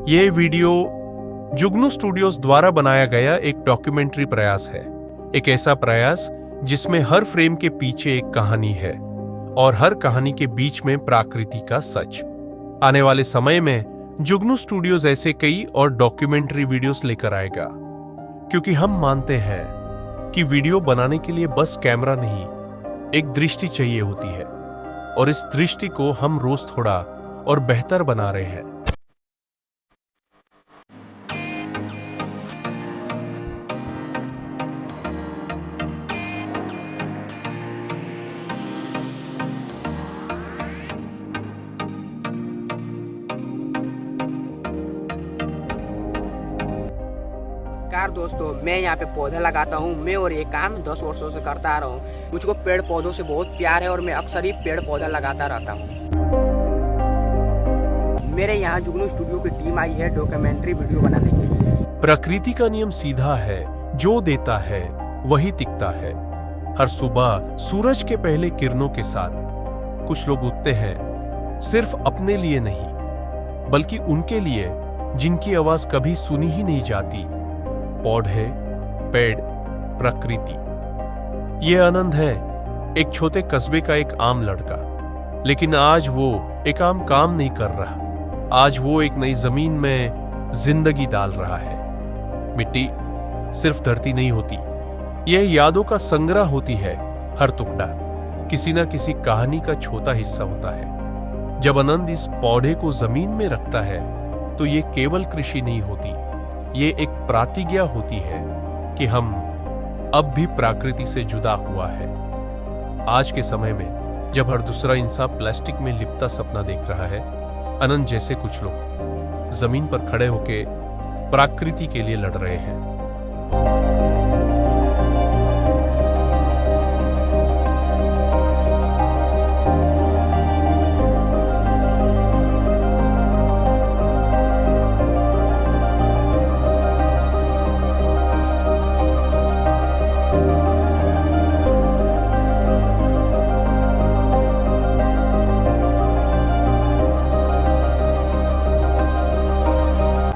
ये वीडियो जुगनू स्टूडियोज द्वारा बनाया गया एक डॉक्यूमेंट्री प्रयास है। एक ऐसा प्रयास जिसमें हर फ्रेम के पीछे एक कहानी है और हर कहानी के बीच में प्रकृति का सच। आने वाले समय में जुगनू स्टूडियोज ऐसे कई और डॉक्यूमेंट्री वीडियोस लेकर आएगा, क्योंकि हम मानते हैं कि वीडियो बनाने के लिए बस कैमरा नहीं, एक दृष्टि चाहिए होती है, और इस दृष्टि को हम रोज थोड़ा और बेहतर बना रहे हैं। नमस्कार दोस्तों, मैं यहाँ पे पौधा लगाता हूँ। मैं और ये काम 10 वर्षों से करता आ रहा हूँ। मुझको पेड़ पौधों से बहुत प्यार है और मैं अक्सर ही पेड़ पौधा लगाता रहता हूँ। मेरे यहाँ जुगनू स्टूडियो की टीम आई है डॉक्यूमेंट्री वीडियो बनाने के लिए। प्रकृति का नियम सीधा है, जो देता है वही टिकता है। हर सुबह सूरज के पहले किरणों के साथ कुछ लोग उठते हैं, सिर्फ अपने लिए नहीं बल्कि उनके लिए जिनकी आवाज कभी सुनी ही नहीं जाती। पौधे, पेड़, प्रकृति। ये आनंद है एक छोटे कस्बे का एक आम लड़का, लेकिन आज वो एक आम काम नहीं कर रहा। आज वो एक नई जमीन में जिंदगी डाल रहा है। मिट्टी सिर्फ धरती नहीं होती, यह यादों का संग्रह होती है। हर टुकड़ा किसी ना किसी कहानी का छोटा हिस्सा होता है। जब आनंद इस पौधे को जमीन में रखता है तो ये केवल कृषि नहीं होती, ये एक प्रतिज्ञा होती है कि हम अब भी प्रकृति से जुदा हुआ है। आज के समय में जब हर दूसरा इंसान प्लास्टिक में लिपटा सपना देख रहा है, आनंद जैसे कुछ लोग जमीन पर खड़े होकर प्रकृति के लिए लड़ रहे हैं।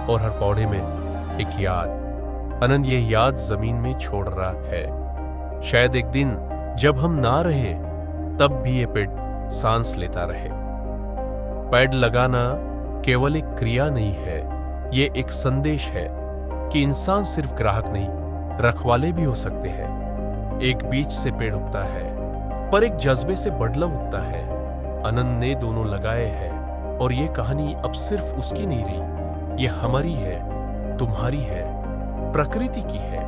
और हर पौधे में एक याद। आनंद ये याद जमीन में छोड़ रहा है। शायद एक दिन जब हम ना रहे तब भी ये पेड़ सांस लेता रहे। पेड़ लगाना केवल एक क्रिया नहीं है, ये एक संदेश है कि इंसान सिर्फ ग्राहक नहीं, रखवाले भी हो सकते हैं। एक बीज से पेड़ उगता है, पर एक जज्बे से बदलाव उगता है। आनंद ने दोनों लगाए हैं और ये कहानी अब सिर्फ उसकी नहीं रही, ये हमारी है, तुम्हारी है, प्रकृति की है।